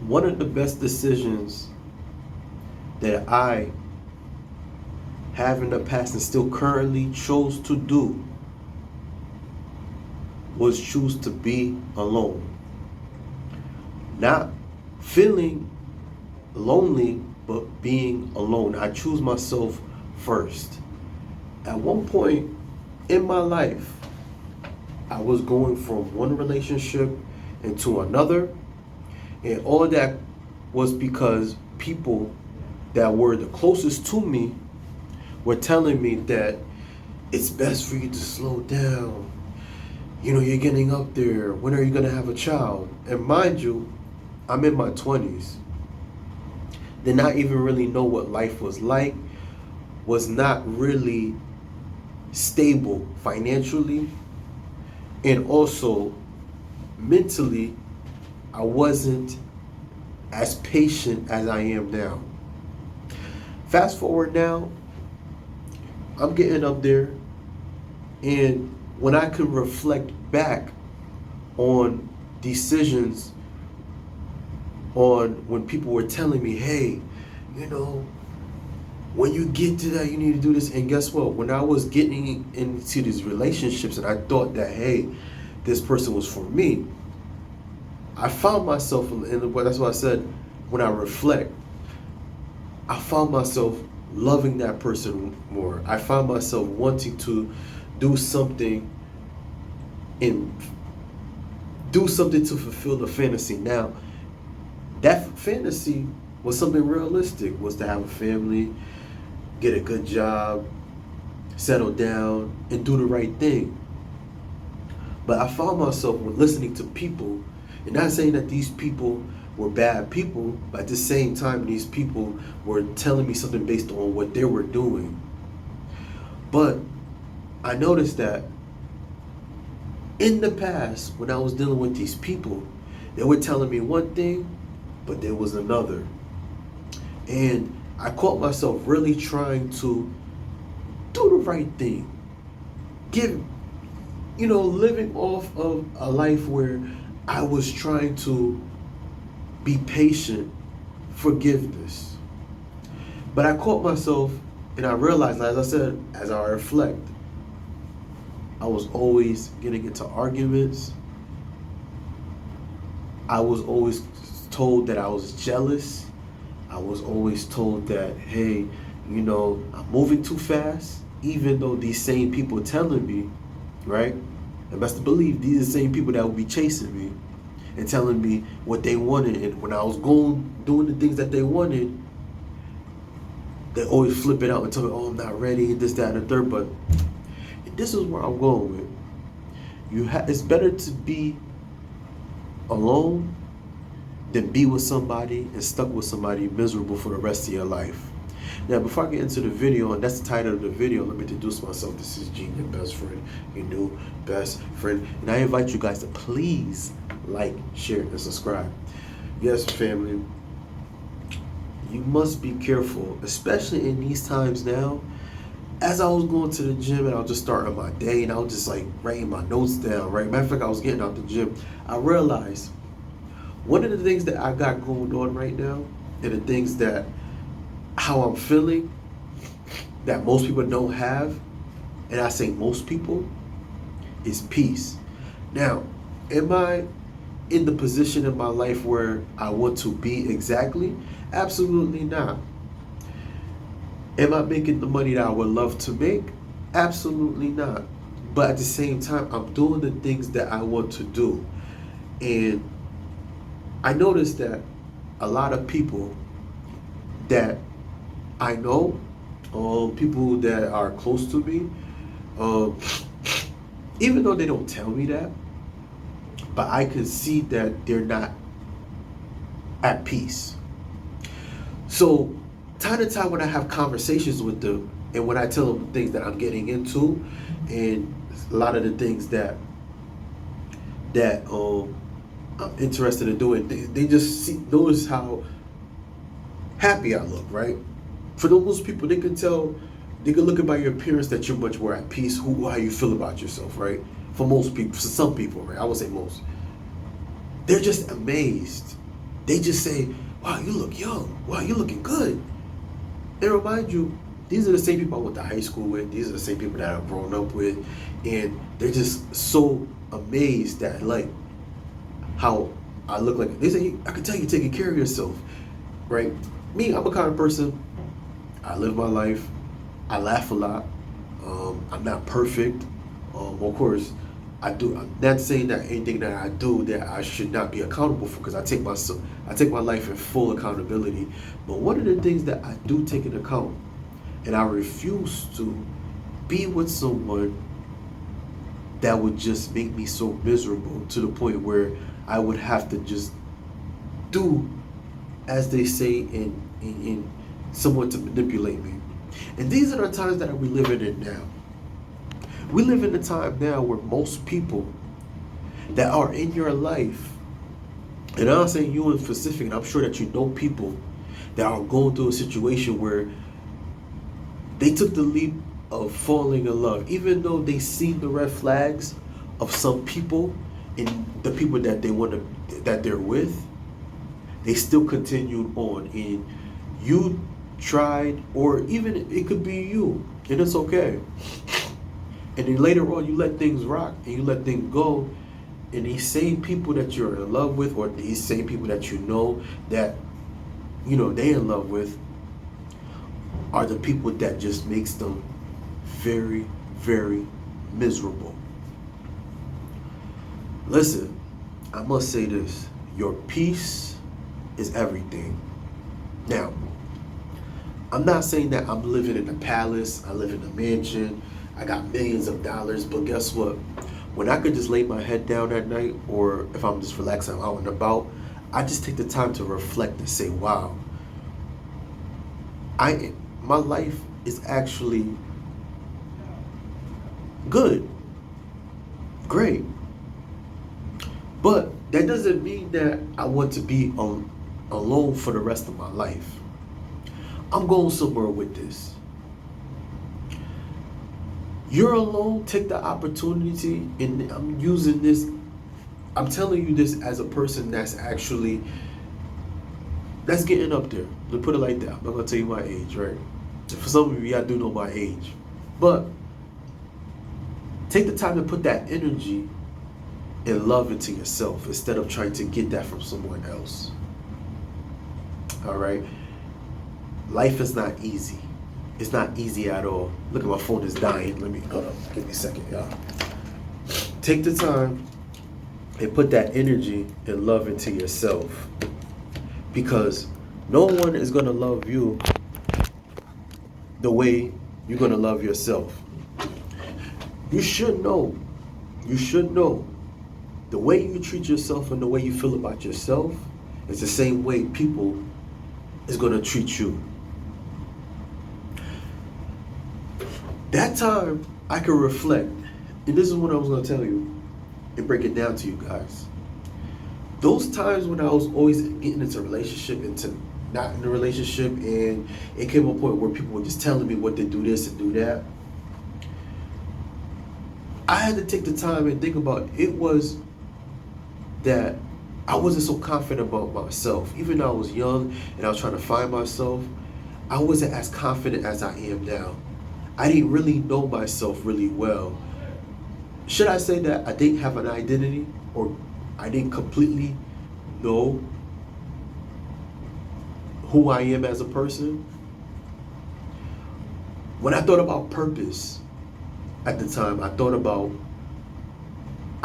One of the best decisions that I have in the past and still currently chose to do was choose to be alone. Not feeling lonely, but being alone. I choose myself first. At one point in my life, I was going from one relationship into another, and all that was because people that were the closest to me were telling me that it's best for you to slow down. You know, you're getting up there. When are you going to have a child? And mind you, I'm in my 20s. Did not even really know what life was like, was not really stable financially, and also mentally, I wasn't as patient as I am now. Fast forward now, I'm getting up there, and when I could reflect back on decisions, on when people were telling me, hey, you know, when you get to that, you need to do this. And guess what? When I was getting into these relationships and I thought that, hey, this person was for me, I found myself, and that's why I said, when I reflect, I found myself loving that person more. I found myself wanting to do something and do something to fulfill the fantasy. Now, that fantasy was something realistic, was to have a family, get a good job, settle down, and do the right thing. But I found myself listening to people, and not saying that these people were bad people, but at the same time, these people were telling me something based on what they were doing. But I noticed that in the past, when I was dealing with these people, they were telling me one thing, but there was another. And I caught myself really trying to do the right thing. Living off of a life where I was trying to be patient, forgiveness. But I caught myself and I realized, as I said, as I reflect, I was always getting into arguments. I was always told that I was jealous. I was always told that, hey, I'm moving too fast, even though these same people telling me, right? And best to believe these are the same people that would be chasing me and telling me what they wanted. And when I was doing the things that they wanted, they always flip it out and tell me, oh, I'm not ready, this, that, and the third. But this is where I'm going with. It's better to be alone than be with somebody and stuck with somebody miserable for the rest of your life. Now, before I get into the video, and that's the title of the video, let me introduce myself. This is Gene, your best friend, your new best friend. And I invite you guys to please like, share, and subscribe. Yes, family, you must be careful, especially in these times now. As I was going to the gym and I was just starting my day and I was just like writing my notes down, right? Matter of fact, I was getting out the gym. I realized one of the things that I got going on right now, and the things that how I'm feeling that most people don't have, and I say most people, is peace. Now, am I in the position in my life where I want to be exactly? Absolutely not. Am I making the money that I would love to make? Absolutely not. But at the same time, I'm doing the things that I want to do. And I noticed that a lot of people that I know, people that are close to me, even though they don't tell me that, but I can see that they're not at peace. So time to time when I have conversations with them and when I tell them the things that I'm getting into and a lot of the things that I'm interested in doing, they just notice how happy I look, right? For those people, they can tell, they can look about your appearance that you're much more at peace, how you feel about yourself, right? For most people, for some people, right? I would say most. They're just amazed They just say, wow, you look young. Wow, you're looking good. And remind you, these are the same people I went to high school with. These are the same people that I've grown up with. And they're just so amazed at like how I look like. They say, I can tell you're taking care of yourself, right? Me, I'm a kind of person, I live my life. I laugh a lot. I'm not perfect. Of course, I do. I'm not saying that anything that I do that I should not be accountable for, because I take my life in full accountability. But one of the things that I do take into account, and I refuse to be with someone that would just make me so miserable to the point where I would have to just do as they say in someone to manipulate me. And these are the times that we living in now. We live in a time now where most people that are in your life, and I'm not saying you in specific, and I'm sure that you know people that are going through a situation where they took the leap of falling in love, even though they seen the red flags of some people and the people that that they're with, they still continued on. And you tried, or even it could be you, and it's okay. And then later on, you let things rock and you let things go. And these same people that you're in love with, or these same people that you know that they in love with, are the people that just makes them very, very miserable. Listen, I must say this: your peace is everything. Now, I'm not saying that I'm living in a palace, I live in a mansion, I got millions of dollars, but guess what? When I could just lay my head down at night, or if I'm just relaxing out and about, I just take the time to reflect and say, wow, my life is actually good, great. But that doesn't mean that I want to be alone for the rest of my life. I'm going somewhere with this. You're alone, take the opportunity, and I'm using this, I'm telling you this as a person that's getting up there. Let's put it like that. I'm not going to tell you my age, right? For some of you, I do know my age. But take the time to put that energy and love into yourself instead of trying to get that from someone else. All right? Life is not easy. It's not easy at all. Look at my phone is dying. Hold on. Give me a second, y'all. Take the time and put that energy and love into yourself. Because no one is going to love you the way you're going to love yourself. You should know. The way you treat yourself and the way you feel about yourself is the same way people is going to treat you. That time, I can reflect. And this is what I was going to tell you and break it down to you guys. Those times when I was always getting into a relationship, into not in a relationship, and it came to a point where people were just telling me what to do this and do that, I had to take the time and think about it was that I wasn't so confident about myself. Even though I was young and I was trying to find myself, I wasn't as confident as I am now. I didn't really know myself really well. Should I say that I didn't have an identity, or I didn't completely know who I am as a person? When I thought about purpose at the time, I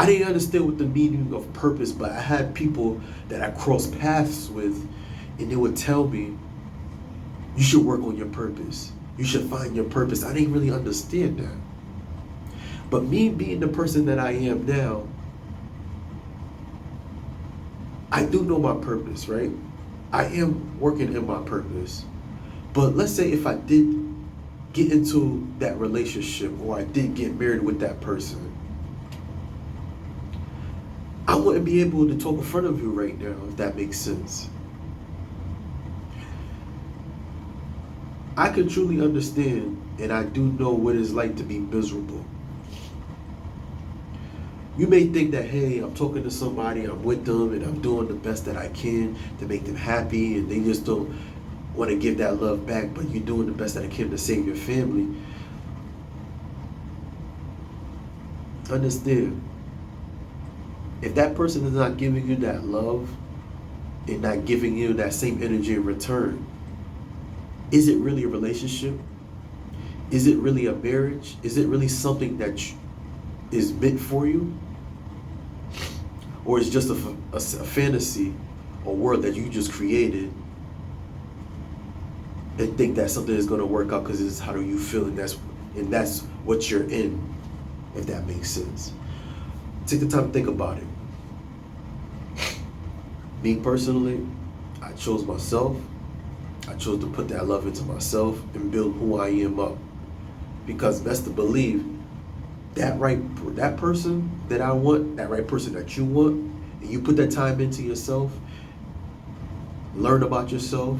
didn't understand what the meaning of purpose, but I had people that I crossed paths with, and they would tell me, you should work on your purpose. You should find your purpose. I didn't really understand that. But me being the person that I am now, I do know my purpose, right? I am working in my purpose. But let's say if I did get into that relationship, or I did get married with that person, I wouldn't be able to talk in front of you right now, if that makes sense. I can truly understand, and I do know what it's like to be miserable. You may think that, hey, I'm talking to somebody, I'm with them, and I'm doing the best that I can to make them happy, and they just don't want to give that love back, but you're doing the best that I can to save your family. Understand, if that person is not giving you that love and not giving you that same energy in return, is it really a relationship? Is it really a marriage? Is it really something that is meant for you? Or is it just a fantasy, a world that you just created and think that something is going to work out because it's how do you feel, and that's what you're in, if that makes sense. Take the time to think about it. Me personally, I chose myself. I chose to put that love into myself and build who I am up. Because best to believe that person that I want, that right person that you want, and you put that time into yourself, learn about yourself,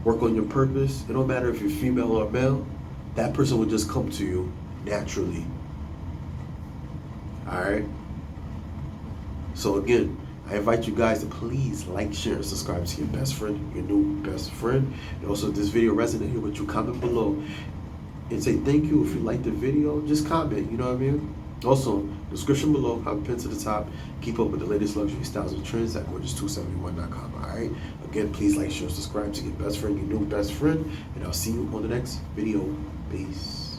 work on your purpose. It don't matter if you're female or male, that person will just come to you naturally. Alright? So again, I invite you guys to please like, share, and subscribe to your best friend, your new best friend. And also, if this video resonated with you, comment below and say thank you. If you liked the video, just comment, you know what I mean? Also, description below, have a pin to the top. Keep up with the latest luxury styles and trends at gorgeous271.com. Alright? Again, please like, share, subscribe to your best friend, your new best friend. And I'll see you on the next video. Peace.